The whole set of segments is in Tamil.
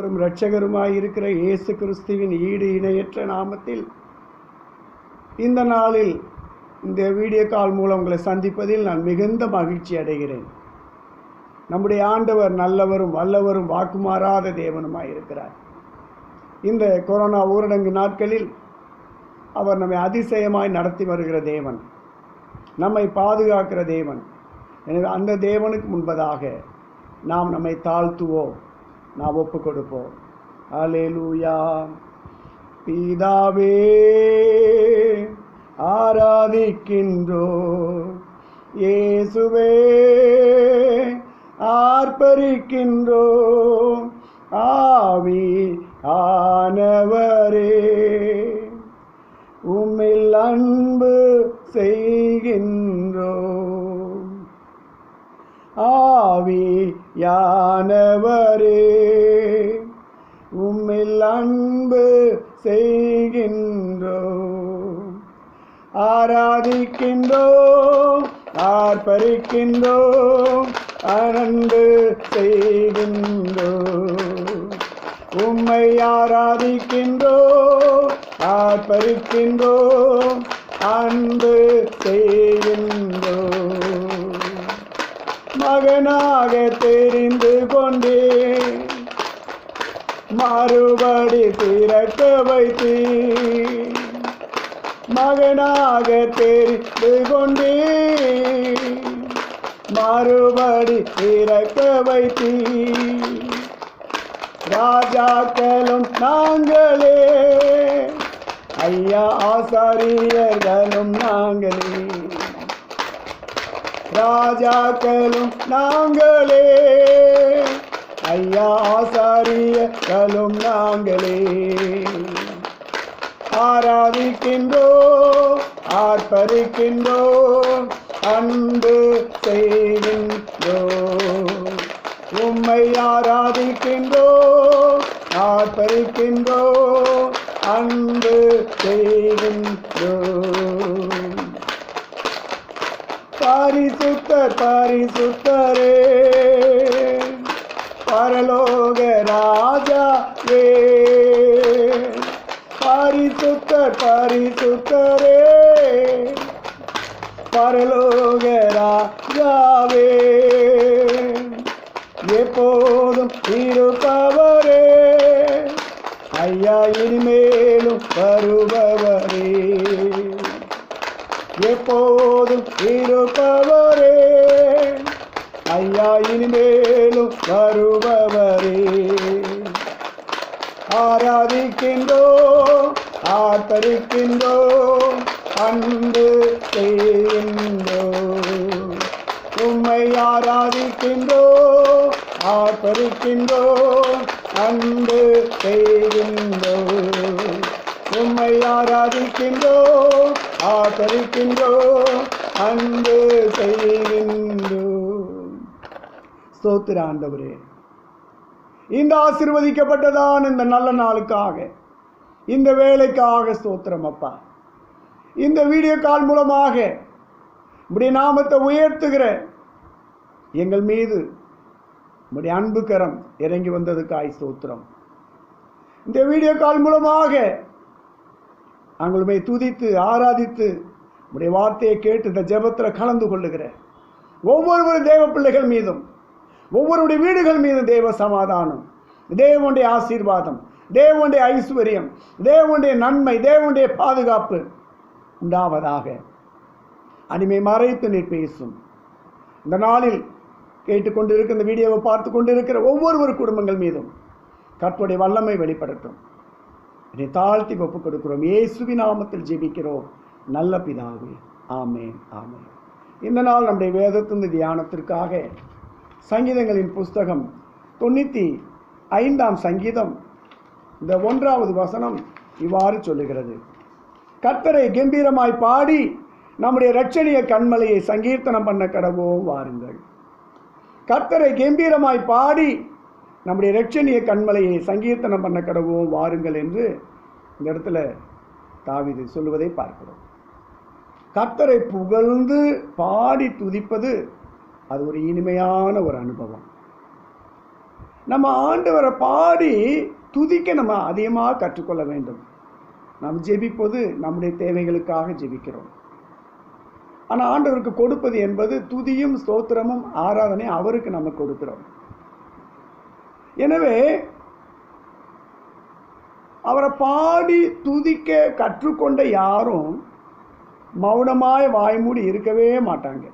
ஆண்டவரும் இரட்சகருமாய் இருக்கிற இயேசு கிறிஸ்துவின் ஈடு இணையற்ற நாமத்தில் இந்த நாளில் இந்த வீடியோ கால் மூலம் உங்களை சந்திப்பதில் நான் மிகுந்த மகிழ்ச்சி அடைகிறேன். நம்முடைய ஆண்டவர் நல்லவரும் வல்லவரும் வாக்குமாறாத தேவனுமாய் இருக்கிறார். இந்த கொரோனா ஊரடங்கு நாட்களில் அவர் நம்மை அதிசயமாய் நடத்தி வருகிற தேவன், நம்மை பாதுகாக்கிற தேவன். எனவே அந்த தேவனுக்கு முன்பதாக நாம் நம்மை தாழ்த்துவோம், நாம் ஒப்பு கொடுப்போம். அல்லேலூயா. பிதாவே ஆராதிக்கின்றோம், இயேசுவே ஆர்ப்பரிக்கின்றோம், ஆவி ஆனவரே உம்மில் அன்பு செய்கின்றோம், ஆவியானவரே உம்மில் அன்பு செய்கின்றோம். ஆராதிக்கின்றோம், ஆர்ப்பரிக்கின்றோம், அன்பு செய்கின்றோம். உம்மை ஆராதிக்கின்றோம், ஆர்ப்பரிக்கின்றோம், அன்பு செய்கின்றோம். மகனாக தெரிந்து கொண்டே மறுபடி பிறக்க வைத்தீ, மகனாக தெரிந்து கொண்டே மறுபடி பிறக்க வைத்தீ. ராஜாக்களும் நாங்களே, ஐயா ஆசாரியர்களும் நாங்களே, ராஜாக்களும் நாங்களே, ஐயா ஆசாரியர்களும் நாங்களே. ஆராதிக்கின்றோம், ஆர்ப்பரிக்கின்றோம், அன்பு செய்கின்றோம். உம்மை ஆராதிக்கின்றோம், ஆர்ப்பரிக்கின்றோம், அன்பு செய்கின்றோம். பரிசுத்தர் பரிசுத்தரே, பரலோக ராஜாவே, பரிசுத்தர் பரிசுத்தரே, பரலோக ராஜாவே, எப்போதும் இருப்பவரே, ஐயா இனிமேலும் வருபவரே, எப்போதும் இருப்பவரே, ஐயா இனிமேலும் வருபவரே. ஆராதிக்கின்றோம், ஆர்ப்பரிக்கின்றோம், அன்பு செய்கின்றோம். உம்மை ஆராதிக்கின்றோம், ஆர்ப்பரிக்கின்றோம், அன்பு செய்கின்றோம். உம்மை ஆராதிக்கின்றோம், ஆர்ப்பரிக்கின்றோம், அன்பு செய்கின்றோம். ஸ்தோத்திர ஆண்டவரே, இந்த ஆசீர்வதிக்கப்பட்டதான் இந்த நல்ல நாளுக்காக, இந்த வேலைக்காக ஸ்தோத்திரம் அப்பா. இந்த வீடியோ கால் மூலமாக உம்முடைய நாமத்தை உயர்த்துகிற எங்கள் மீது உம்முடைய அன்பு கரம் இறங்கி வந்ததுக்காய் ஸ்தோத்திரம். இந்த வீடியோ கால் மூலமாக நாங்களுமே துதித்து ஆராதித்து உம்முடைய வார்த்தையை கேட்டு இந்த ஜெபத்தில் கலந்து கொள்ளுகிற ஒவ்வொரு தேவ பிள்ளைகள் மீதும், ஒவ்வொருடைய வீடுகள் மீதும் தேவ சமாதானம், தேவனுடைய ஆசீர்வாதம், தேவனுடைய ஐஸ்வர்யம், தேவனுடைய நன்மை, தேவனுடைய பாதுகாப்பு உண்டாவதாக. அனிமை மறைத்து நீர் பேசும். இந்த நாளில் கேட்டுக்கொண்டிருக்கிற இந்த வீடியோவை பார்த்து கொண்டிருக்கிற ஒவ்வொரு குடும்பங்கள் மீதும் கர்த்தருடைய வல்லமை வெளிப்படட்டும். இதை தாழ்த்தி ஒப்புக் கொடுக்கிறோம். இயேசுவின் நாமத்தில் ஜெபிக்கிறோம் நல்ல பிதாவே, ஆமென், ஆமென். இந்த நாள் நம்முடைய வேதத்தின் தியானத்திற்காக சங்கீதங்களின் புஸ்தகம் 95ஆம் சங்கீதம் இந்த 1வது வசனம் இவ்வாறு சொல்லுகிறது: கர்த்தரை கம்பீரமாய் பாடி நம்முடைய இரட்சணிய கண்மலையை சங்கீர்த்தனம் பண்ண கடவோம் வாருங்கள். கர்த்தரை கம்பீரமாய் பாடி நம்முடைய இரட்சணிய கண்மலையை சங்கீர்த்தனம் பண்ண கடவோம் வாருங்கள் என்று இந்த இடத்துல தாவீது சொல்லுவதை பார்க்கிறோம். கர்த்தரை புகழ்ந்து பாடி துதிப்பது அது ஒரு இனிமையான ஒரு அனுபவம். நம்ம ஆண்டவரை பாடி துதிக்க நம்ம அதிகமாக கற்றுக்கொள்ள வேண்டும். நாம் ஜெபிப்பது நம்முடைய தேவைகளுக்காக ஜெபிக்கிறோம். ஆனால் ஆண்டவருக்கு கொடுப்பது என்பது துதியும் ஸ்தோத்திரமும் ஆராதனை அவருக்கு நம்ம கொடுக்கிறோம். எனவே அவரை பாடி துதிக்க கற்றுக்கொண்ட யாரும் மௌனமாய் வாய்மூடி இருக்கவே மாட்டாங்க.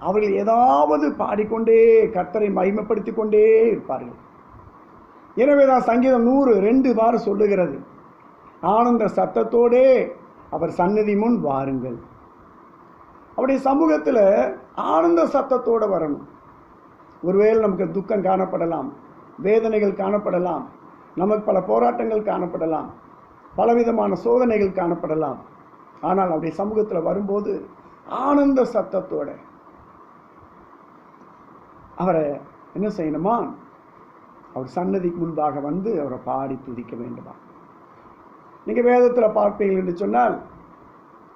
அவர்கள் ஏதாவது பாடிக்கொண்டே கர்த்தரை மகிமைப்படுத்தி கொண்டே இருப்பார்கள். எனவே தான் சங்கீதம் 102 சொல்லுகிறது, ஆனந்த சத்தத்தோடே அவர் சந்நிதி முன் வாருங்கள். அவருடைய சமூகத்தில் ஆனந்த சத்தத்தோடு வரணும். ஒருவேளை நமக்கு துக்கம் காணப்படலாம், வேதனைகள் காணப்படலாம், நமக்கு பல போராட்டங்கள் காணப்படலாம், பலவிதமான சோதனைகள் காணப்படலாம். ஆனால் அவருடைய சமூகத்தில் வரும்போது ஆனந்த சத்தத்தோட அவரை என்ன செய்யணுமா, அவர் சன்னதிக்கு முன்பாக வந்து அவரை பாடி துதிக்க வேண்டுமா. நீங்கள் வேதத்தில் பார்ப்பீர்கள் என்று சொன்னால்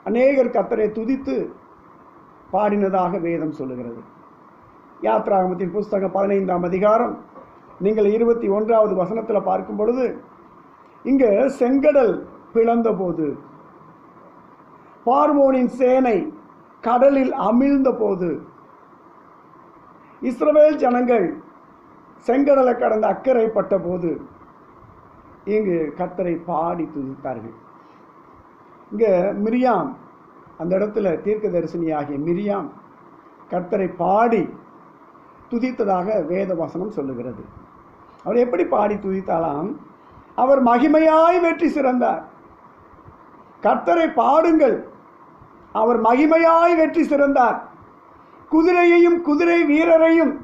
அநேகர் கர்த்தரை துதித்து பாடினதாக வேதம் சொல்லுகிறது. யாத்ராகமத்தின் புஸ்தகம் 15ஆம் அதிகாரம் நீங்கள் 21வது வசனத்தில் பார்க்கும் பொழுது, இங்கே செங்கடல் பிளந்த போது, பார்வோனின் சேனை கடலில் அமிழ்ந்த போது, இஸ்ரவேல் ஜனங்கள் செங்கடலை கடந்த அக்கறைப்பட்ட போது இங்கு கர்த்தரை பாடி துதித்தார்கள். இங்கே மிரியாம், அந்த இடத்துல தீர்க்கதரிசினியாகிய மிரியாம் கர்த்தரை பாடி துதித்ததாக வேத வசனம் சொல்லுகிறது. அவர் எப்படி பாடி துதித்தாலாம், அவர் மகிமையாய் வெற்றி சிறந்தார். கர்த்தரை பாடுங்கள், அவர் மகிமையாய் வெற்றி சிறந்தார், குதிரையையும் குதிரை வீரரையும்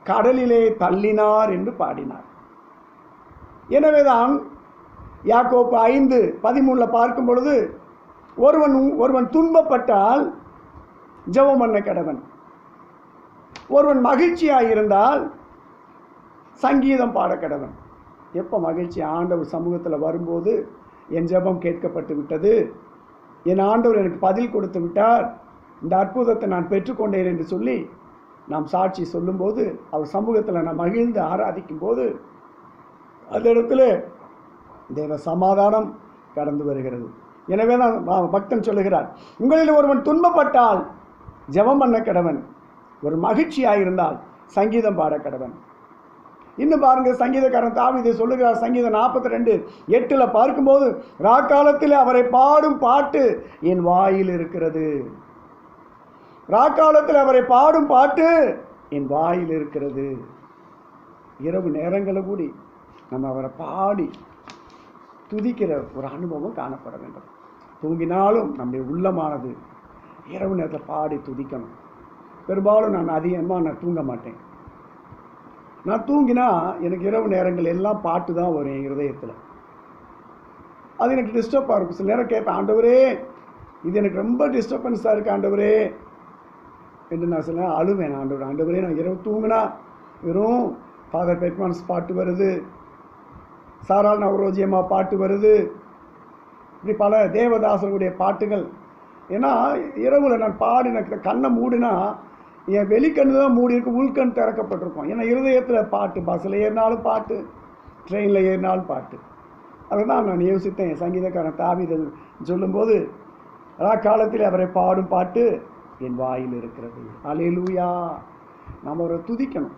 கடலிலே தள்ளினார் என்று பாடினார். எனவேதான் யாக்கோப்பு 5:13 பார்க்கும் பொழுது, ஒருவன் துன்பப்பட்டால் ஜெபம் பண்ண கடவன், ஒருவன் மகிழ்ச்சியாக இருந்தால் சங்கீதம் பாட கடவன். எப்போ மகிழ்ச்சி? ஆண்டவர் சமூகத்தில் வரும்போது என் ஜெபம் கேட்கப்பட்டு விட்டது, என் ஆண்டவர் எனக்கு பதில் கொடுத்து விட்டார், இந்த அற்புதத்தை நான் பெற்றுக்கொண்டேன் என்று சொல்லி நாம் சாட்சி சொல்லும்போது, அவர் சமூகத்தில் நான் மகிழ்ந்து ஆராதிக்கும் போது அந்த இடத்துல தேவ சமாதானம் கடந்து வருகிறது. எனவே தான் பக்தன் சொல்லுகிறார், உங்களில் ஒருவன் துன்பப்பட்டால் ஜெபம் பண்ண கடவன், ஒரு மகிழ்ச்சியாக இருந்தால் சங்கீதம் பாட கடவன். இன்னும் பாருங்க, சங்கீதக்காரன் தாவீது சொல்லுகிறார், சங்கீதம் 42:8 பார்க்கும்போது, ராக்காலத்தில் அவரை பாடும் பாட்டு என் வாயில் இருக்கிறது. ராக்காலத்தில் அவரை பாடும் பாட்டு என் வாயில் இருக்கிறது. இரவு நேரங்களில் கூடி நம்ம அவரை பாடி துதிக்கிற ஒரு அனுபவம் காணப்பட வேண்டும். தூங்கினாலும் நம்முடைய உள்ளமானது இரவு நேரத்தில் பாடி துதிக்கணும். பெரும்பாலும் நான் அதிகமாக தூங்க மாட்டேன். நான் தூங்கினா எனக்கு இரவு நேரங்கள் எல்லாம் பாட்டு தான் வரும் என் இருதயத்தில். அது எனக்கு டிஸ்டர்பாக இருக்கும். சில நேரம் கேட்பேன், ஆண்டவரே இது எனக்கு ரொம்ப டிஸ்டர்பன்ஸாக இருக்குது ஆண்டவரே என்று நான் சில நேரம் அழுவேன். ஆண்டவரே நான் இரவு தூங்கினா வெறும் ஃபாதர் பெட்மான்ஸ் பாட்டு வருது, சாரால் நவரோஜியம்மா பாட்டு வருது, இப்படி பல தேவதாசர்களுடைய பாட்டுகள். ஏன்னா இரவில் நான் பாடின கண்ணை மூடினா என் வெளிக்கண்ணு தான் மூடி இருக்கும், உள்கண் திறக்கப்பட்டிருக்கும். ஏன்னா இருதயத்தில் பாட்டு, பஸ்ஸில் ஏறினாலும் பாட்டு, ட்ரெயினில் ஏறினாலும் பாட்டு. அதை தான் நான் யோசித்தேன். சங்கீதக்காரன் தாவீது சொல்லும்போது, காலத்தில் அவரை பாடும் பாட்டு என் வாயில் இருக்கிறது. அல்லேலூயா. நாம் அவரை துதிக்கணும்,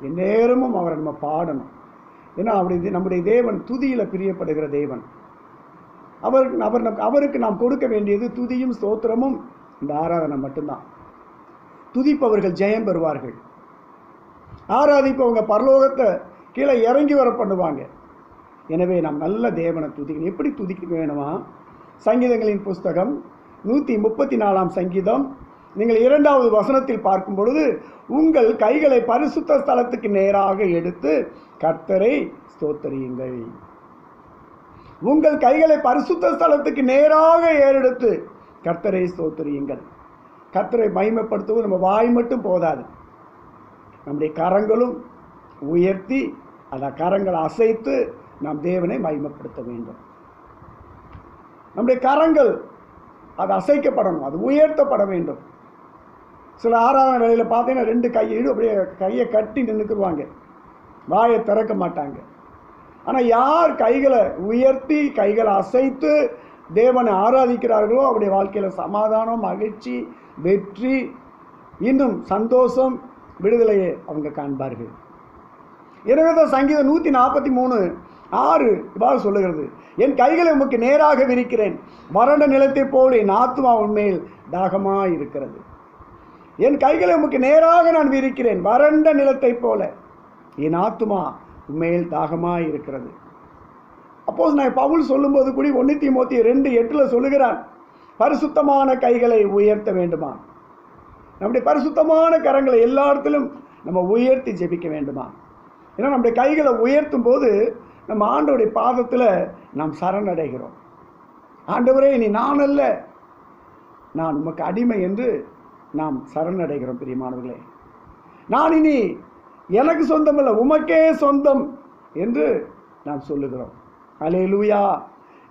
எந்நேரமும் அவரை நம்ம பாடணும். ஏன்னா நம்முடைய தேவன் துதியில் பிரியப்படுகிற தேவன். அவருக்கு நாம் கொடுக்க வேண்டியது துதியும் ஸ்தோத்திரமும் இந்த ஆராதனை மட்டும்தான். துதிப்பவர்கள் ஜெயம் பெறுவார்கள், ஆராதிப்பவங்க பரலோகத்தை கீழே இறங்கி வர பண்ணுவாங்க. எனவே நாம் நல்ல தேவனை துதிக்கணும். எப்படி துதிக்க வேணுமா? சங்கீதங்களின் புஸ்தகம் 134ஆம் சங்கீதம் நீங்கள் 2வது வசனத்தில் பார்க்கும் பொழுது, உங்கள் கைகளை பரிசுத்த ஸ்தலத்துக்கு நேராக எடுத்து கர்த்தரை ஸ்தோத்தரியுங்கள். உங்கள் கைகளை பரிசுத்த ஸ்தலத்துக்கு நேராக ஏறெடுத்து கர்த்தரை ஸ்தோத்தரியுங்கள். கர்த்தரை மகிமைப்படுத்துவது நம்ம வாய் மட்டும் போதாது, நம்முடைய கரங்களும் உயர்த்தி அந்த கரங்களை அசைத்து நாம் தேவனை மகிமைப்படுத்த வேண்டும். நம்முடைய கரங்கள் அது அசைக்கப்படணும், அது உயர்த்தப்பட வேண்டும். சில ஆராதனை வேளையில் பார்த்தீங்கன்னா 2 கையையும் அப்படியே கையை கட்டி நின்றுக்குருவாங்க. வாயை திறக்க மாட்டாங்க. ஆனால் யார் கைகளை உயர்த்தி கைகளை அசைத்து தேவனை ஆராதிக்கிறார்களோ அவருடைய வாழ்க்கையில் சமாதானம், மகிழ்ச்சி, வெற்றி, இன்னும் சந்தோஷம், விடுதலையை அவங்க காண்பார்கள். எனவே தான் சங்கீதம் 143:6 இவ்வாறு சொல்லுகிறது, என் கைகளை உமக்கு நேராக விரிக்கிறேன், வறண்ட நிலத்தை போல் என் ஆத்துமா உண்மையில் தாகமாக இருக்கிறது. என் கைகளை உமக்கு நேராக நான் விரிக்கிறேன், வறண்ட நிலத்தை போல என் ஆத்துமா உண்மையில் தாகமாக இருக்கிறது. அப்போது நான் பவுல் சொல்லும்போது கூடி 1 தீமோத்தேயு 2:8 சொல்லுகிறான், பரிசுத்தமான கைகளை உயர்த்த வேண்டுமா? நம்முடைய பரிசுத்தமான கரங்களை எல்லா இடத்திலும் நம்ம உயர்த்தி ஜெபிக்க வேண்டுமா? ஏன்னா நம்முடைய கைகளை உயர்த்தும் போது நம்ம ஆண்டவருடைய பாதத்தில் நாம் சரணடைகிறோம். ஆண்டவரே, நீ நான் அல்ல, நான் உமக்கு அடிமை என்று நாம் சரணடைகிறோம். பிரியமானவர்களே, நான் இனி எனக்கு சொந்தமல்ல, உமக்கே சொந்தம் என்று நாம் சொல்லுகிறோம். அல்லேலூயா.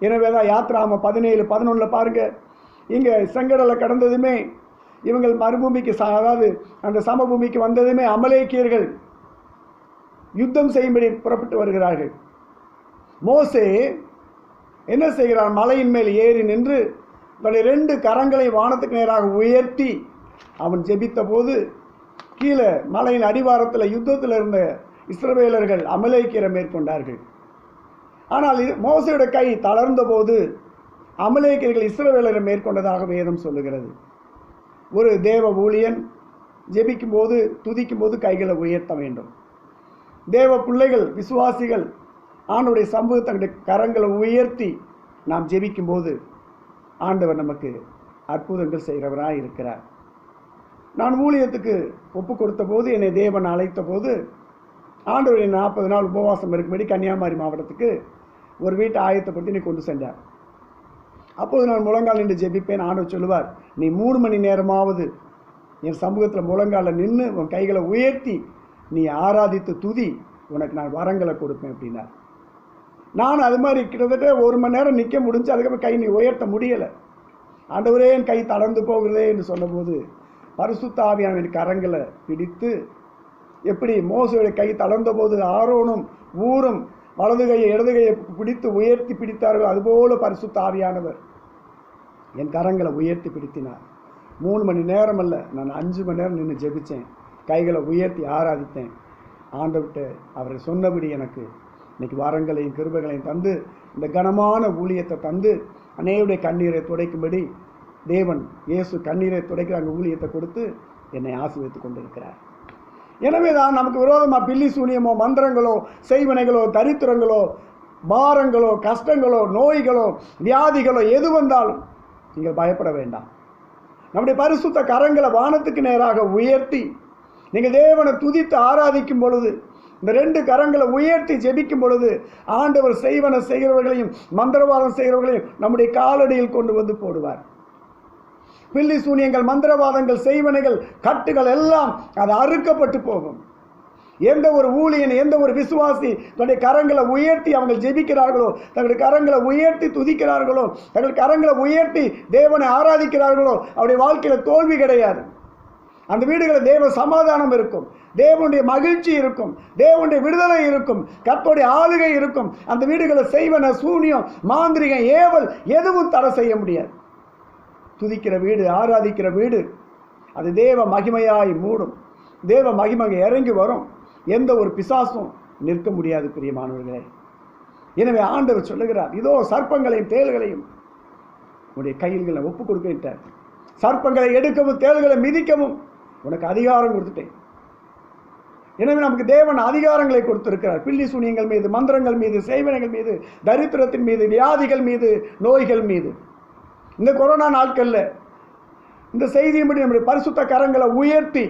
எனவே தான் யாத்ராம 17:11 பாருங்க, இங்கே செங்கடலை கடந்ததுமே இவங்கள் மறுபூமிக்கு அதாவது அந்த சமபூமிக்கு வந்ததுமே அமலேக்கியர்கள் யுத்தம் செய்யும்படி புறப்பட்டு வருகிறார்கள். மோசே என்ன செய்கிறான்? மலையின் மேல் ஏறி நின்று தன்னுடைய 2 கரங்களை வானத்துக்கு நேராக உயர்த்தி அவன் ஜெபித்த போது கீழே மலையின் அடிவாரத்தில் யுத்தத்தில் இருந்த இஸ்ரவேலர்கள் அமலேக்கியரை மேற்கொண்டார்கள். ஆனால் மோசையோட கை தளர்ந்த போது அமலேக்கியர்கள் இஸ்ரவேலரை மேற்கொண்டதாக வேதம் சொல்லுகிறது. ஒரு தேவ ஊழியன் ஜெபிக்கும் போது, துதிக்கும் போது கைகளை உயர்த்த வேண்டும். தேவ பிள்ளைகள், விசுவாசிகள் ஆண்டவருடைய சமூகத்தை தங்களுடைய கரங்களை உயர்த்தி நாம் ஜெபிக்கும் போது ஆண்டவர் நமக்கு அற்புதங்கள் செய்கிறவராக இருக்கிறார். நான் ஊழியத்துக்கு ஒப்பு கொடுத்த போது, என்னை தேவன் அழைத்த போது ஆண்டவர் 40 நாள் உபவாசம் இருக்கும்படி கன்னியாகுமரி மாவட்டத்துக்கு ஒரு வீட்டை ஆயத்தப்படுத்தி நீ கொண்டு சென்றார். அப்போது நான் முழங்கால் நின்று ஜெபிப்பேன். ஆண்டவர் சொல்லுவார், நீ 3 மணி நேரமாவது என் சமூகத்தில் முழங்கால நின்று உன் கைகளை உயர்த்தி நீ ஆராதித்து துதி, உனக்கு நான் வரங்களை கொடுப்பேன் அப்படின்னார். நான் அது மாதிரி கிட்டத்தட்ட 1 மணி நேரம் நிற்க முடிஞ்சு, அதுக்கப்புறம் கை நீ உயர்த்த முடியலை. ஆண்டவரே, என் கை தளர்ந்து போகிறதே என்று சொன்னபோது பரிசுத்த ஆவியானவரின் கரங்களை பிடித்து, எப்படி மோசேயுடைய கை தளர்ந்த போது ஆரோனும் ஊரும் வலது கையை இடது கையை பிடித்து உயர்த்தி பிடித்தார்கள், அதுபோல பரிசுத்த ஆவியானவர் என் கரங்களை உயர்த்தி பிடித்தினார். 3 மணி நேரம் அல்ல, நான் 5 மணி நேரம் நின்று ஜெபித்தேன், கைகளை உயர்த்தி ஆராதித்தேன். ஆண்டவர்கிட்ட அவர் சொன்னபடி எனக்கு இன்னைக்கு வரங்களையும் கிருபைகளையும் தந்து, இந்த கனமான ஊழியத்தை தந்து, அநேகருடைய கண்ணீரை துடைக்கும்படி தேவன் இயேசு கண்ணீரை துடைக்கிற அந்த ஊழியத்தை கொடுத்து என்னை ஆசீர்வதித்து கொண்டிருக்கிறார். எனவே தான் நமக்கு விரோதமாக பில்லி சூனியமோ, மந்திரங்களோ, செய்வனைகளோ, தரித்திரங்களோ, பாரங்களோ, கஷ்டங்களோ, நோய்களோ, வியாதிகளோ எது வந்தாலும் நீங்கள் பயப்பட வேண்டாம். நம்முடைய பரிசுத்த கரங்களை வானத்துக்கு நேராக உயர்த்தி நீங்கள் தேவனை துதித்து ஆராதிக்கும் பொழுது, இந்த 2 கரங்களை உயர்த்தி ஜெபிக்கும் பொழுது ஆண்டவர் செய்வனை செய்கிறவர்களையும் மந்திரவாதம் செய்கிறவர்களையும் நம்முடைய காலடியில் கொண்டு வந்து போடுவார். பில்லி சூனியங்கள், மந்திரவாதங்கள், செய்வனைகள், கட்டுகள் எல்லாம் அது அறுக்கப்பட்டு போகும். எந்த ஒரு ஊழியன், எந்த ஒரு விசுவாசி தன்னுடைய கரங்களை உயர்த்தி அவங்க ஜெபிக்கிறார்களோ, தங்களுடைய கரங்களை உயர்த்தி துதிக்கிறார்களோ, தங்களுடைய கரங்களை உயர்த்தி தேவனை ஆராதிக்கிறார்களோ, அவருடைய வாழ்க்கையில் தோல்வி கிடையாது. அந்த வீடுகளில் தேவ சமாதானம் இருக்கும், தேவனுடைய மகிழ்ச்சி இருக்கும், தேவனுடைய விடுதலை இருக்கும், கர்த்தருடைய ஆளுகை இருக்கும். அந்த வீடுகளில் செய்வன, சூனியம், மாந்திரிகம், ஏவல் எதுவும் தடை செய்ய முடியாது. துதிக்கிற வீடு, ஆராதிக்கிற வீடு அது தேவ மகிமையாய் மூடும். தேவ மகிமை இறங்கி வரும். எந்த ஒரு பிசாசும் நிற்க முடியாது. பிரியமானவர்களே, எனவே ஆண்டவர் சொல்லுகிறார், இதோ சர்ப்பங்களையும் தேள்களையும் உன்னுடைய கையில் ஒப்பு கொடுக்கிட்டார். சர்ப்பங்களை எடுக்கவும் தேள்களை மிதிக்கவும் உனக்கு அதிகாரம் கொடுத்துட்டேன். எனவே நமக்கு தேவன் அதிகாரங்களை கொடுத்திருக்கிறார். பில்லி சூனியங்கள் மீது, மந்திரங்கள் மீது, செய்வனைகள் மீது, தரித்திரத்தின் மீது, வியாதிகள் மீது, நோய்கள் மீது. இந்த கொரோனா நாட்களில் இந்த செய்தியின்படி நம்முடைய பரிசுத்த கரங்களை உயர்த்தி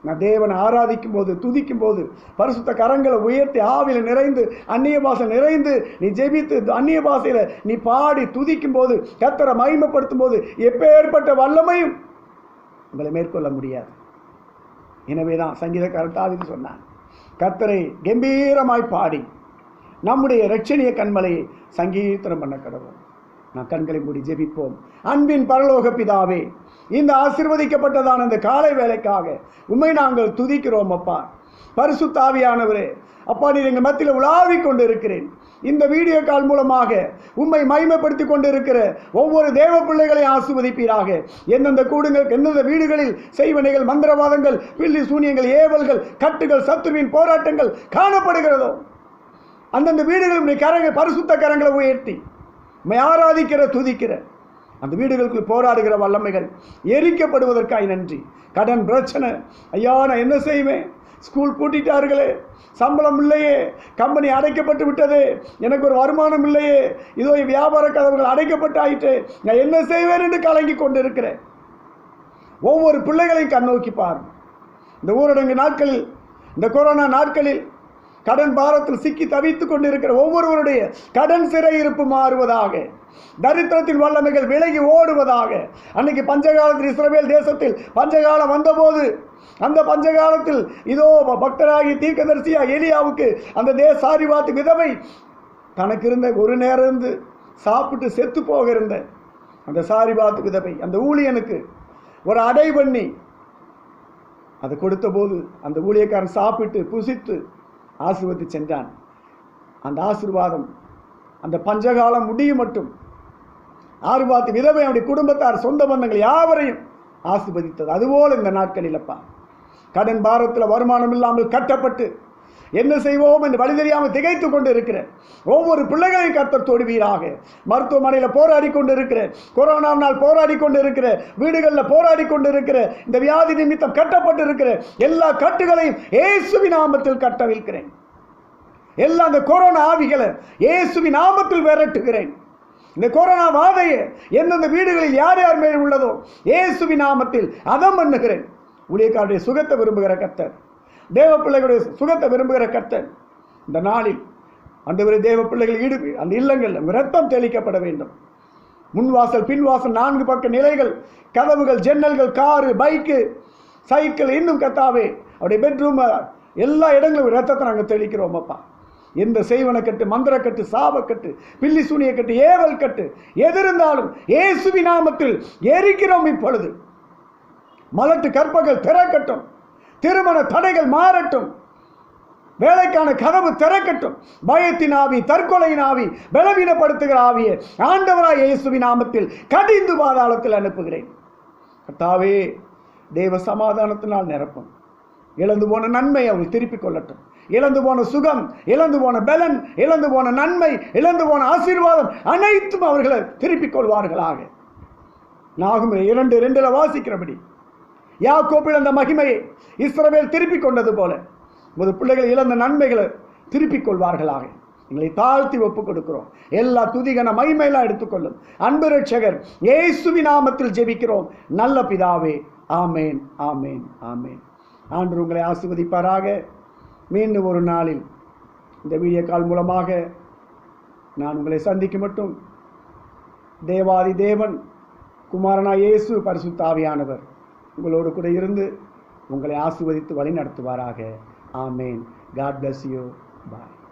நான் தேவனை ஆராதிக்கும் போது, துதிக்கும் போது, பரிசுத்த கரங்களை உயர்த்தி ஆவியில் நிறைந்து, அந்நிய பாஷை நிறைந்து நீ ஜெபித்து அந்நிய பாஷையில் நீ பாடி துதிக்கும் போது, கர்த்தரை மகிமைப்படுத்தும் போது எப்பேற்பட்ட வல்லமையும் உங்களை மேற்கொள்ள முடியாது. எனவே தான் சங்கீதக்காரன் தாவீது சொன்னான், கர்த்தரை கம்பீரமாய் பாடி நம்முடைய இரட்சணிய கண்மலையை சங்கீர்த்தனம் பண்ண கடவுள். நான் கண்களை மூடி ஜெபிப்போம். அன்பின் பரலோக பிதாவே, இந்த ஆசீர்வதிக்கப்பட்டதான இந்த காலை வேலைக்காக உம்மை நாங்கள் துதிக்கிறோம் அப்பா. பரிசுத்த ஆவியானவரே, அப்பா, நீர் எங்கள் மத்தியில் உலாவிக் கொண்டு இருக்கிறேன். இந்த வீடியோ கால் மூலமாக உம்மை மகிமைப்படுத்தி கொண்டிருக்கிற ஒவ்வொரு தேவ பிள்ளைகளை ஆசீர்வதிப்பீராக. எந்தெந்த கூடுங்கள், எந்தெந்த வீடுகளில் செய்வனைகள், மந்திரவாதங்கள், பில்லி சூனியங்கள், ஏவல்கள், கட்டுகள், சத்துருவின் போராட்டங்கள் காணப்படுகிறதோ அந்தந்த வீடுகளில் கரங்கள், பரிசுத்த கரங்களை உயர்த்தி உம்மை ஆராதிக்கிற, துதிக்கிற அந்த வீடுகளுக்குள் போராடுகிற வல்லமைகள் எரிக்கப்படுவதற்காய் நன்றி. கடன் பிரச்சனை, ஐயா நான் என்ன செய்வேன், ஸ்கூல் கூட்டிட்டார்களே, சம்பளம் இல்லையே, கம்பெனி அடைக்கப்பட்டு விட்டது, எனக்கு ஒரு வருமானம் இல்லையே, இதோ வியாபார கதவுகள் அடைக்கப்பட்டு ஆயிட்டு, நான் என்ன செய்வேன் என்று கலங்கி கொண்டு இருக்கிறேன். ஒவ்வொரு பிள்ளைகளையும் கண்ணோக்கி பார். இந்த ஊரடங்கு நாட்களில், இந்த கொரோனா நாட்களில் கடன் பாரத்தில் சிக்கி தவித்துக் கொண்டிருக்கிற ஒவ்வொருவருடைய கடன் சிறையிருப்பு மாறுவதாக, தரித்திரத்தின் வல்லமைகள் விலகி ஓடுவதாக. அன்னைக்கு பஞ்சகாலத்தில் இஸ்ரவேல் தேசத்தில் பஞ்சகாலம் வந்தபோது, அந்த பஞ்சகாலத்தில் இதோ பக்தராகி தீர்க்கதரிசியா எலியாவுக்கு அந்த சாரிபாத் விதவை தனக்கு இருந்த ஒரு நேரம் இருந்து சாப்பிட்டு செத்து போக இருந்த அந்த சாரிபாத் விதவை அந்த ஊழியனுக்கு ஒரு அடை பண்ணி அதை கொடுத்த போது அந்த ஊழியக்காரன் சாப்பிட்டு புசித்து ஆசீர்வதித்து சென்றான். அந்த ஆசீர்வாதம் அந்த பஞ்சகாலம் முடியும் மட்டும் சாரிபாத் விதவை அவருடைய குடும்பத்தார், சொந்த பந்தங்கள் யாவரையும் ஆசீர்வதித்தது. அதுபோல் இந்த நாட்களில் அப்பா, கடன் பாரத்தில் வருமானம் இல்லாமல் கட்டப்பட்டு என்ன செய்வோம் என்று வழி தெரியாமல் திகைத்து கொண்டு இருக்கிற ஒவ்வொரு பிள்ளைகளையும் கர்த்தர் தொடுவீராக. மருத்துவமனையில் போராடி கொண்டு இருக்கிற, கொரோனாவினால் போராடி கொண்டு இருக்கிற, வீடுகளில் போராடி கொண்டு இருக்கிற, இந்த வியாதி நிமித்தம் கட்டப்பட்டு இருக்கிற எல்லா கட்டுகளையும் இயேசுவின் நாமத்தில் கட்டவிழ்க்கிறேன். எல்லா அந்த கொரோனா ஆவிகளை இயேசுவின் நாமத்தில் விரட்டுகிறேன். இந்த கொரோனா வாதையை எந்தெந்த வீடுகளில் யார் யார் மேல் உள்ளதோ இயேசுவின் நாமத்தில் அதம் பண்ணுகிறேன். ஊழியக்காரருடைய சுகத்தை விரும்புகிற கர்த்தர், தேவ பிள்ளைகளுடைய சுகத்தை விரும்புகிற கர்த்தர், இந்த நாளில் ஆண்டவரே தேவ பிள்ளைகள் அந்த இல்லங்கள் இரத்தம் தெளிக்கப்பட வேண்டும். முன்வாசல், பின்வாசல், 4 பக்க நிலைகள், கதவுகள், ஜன்னல்கள், காரு, பைக்கு, சைக்கிள், இன்னும் கத்தாவே அவருடைய பெட்ரூம், எல்லா இடங்களும் இரத்தத்தை நாங்கள் தெளிக்கிறோம் அப்பா. எந்த செய்வனக்கட்டு, மந்திரக்கட்டு, சாபக்கட்டு, பில்லி சூனிய கட்டு, ஏவல் கட்டு எதிர்ந்தாலும் இயேசுவின் நாமத்தில் எரிக்கிறோம். இப்பொழுது மலட்டு கற்பங்கள் திறக்கட்டும், திருமண தடைகள் மாறட்டும், வேலைக்கான கதவு திறக்கட்டும். பயத்தின் ஆவி, தற்கொலையின் ஆவி, பலவீனப்படுத்துகிற ஆவியை ஆண்டவராய் இயேசுவின் நாமத்தில் கடிந்து பாதாளத்தில் அனுப்புகிறேன். கர்த்தாவே, தேவ சமாதானத்தினால் நிரப்பும். இழந்து போன நன்மை அவர்கள் திருப்பிக் கொள்ளட்டும். இழந்து போன சுகம், இழந்து போன பலன், இழந்து போன நன்மை, இழந்து போன ஆசீர்வாதம் அனைத்தும் அவர்களை திருப்பிக் கொள்வார்களாக. நாகும் 2:2 வாசிக்கிறபடி யாக்கோபில் அந்த மகிமையை இஸ்ரவேல் திருப்பிக் கொண்டது போல உமது பிள்ளைகள் இழந்த நன்மைகளை திருப்பிக் கொள்வார்களாக. எங்களை தாழ்த்தி ஒப்புக் கொடுக்கிறோம். எல்லா துதிகன மகிமையெல்லாம் எடுத்துக்கொள்ளும் அன்பு ரட்சகர் இயேசுவின் நாமத்தில் ஜெபிக்கிறோம் நல்ல பிதாவே. ஆமேன், ஆமேன், ஆமேன். ஆண்டவர் உங்களை ஆசீர்வதிப்பாராக. மீண்டும் ஒரு நாளில் இந்த வீடியோ கால் மூலமாக நான் உங்களை சந்திக்கும் மட்டும் தேவாதி தேவன், குமாரனாய் இயேசு, பரிசுத்த ஆவியானவர் உங்களோடு கூட இருந்து உங்களை ஆசீர்வதித்து வழி நடத்துவாராக. ஆமேன். God bless you. Bye.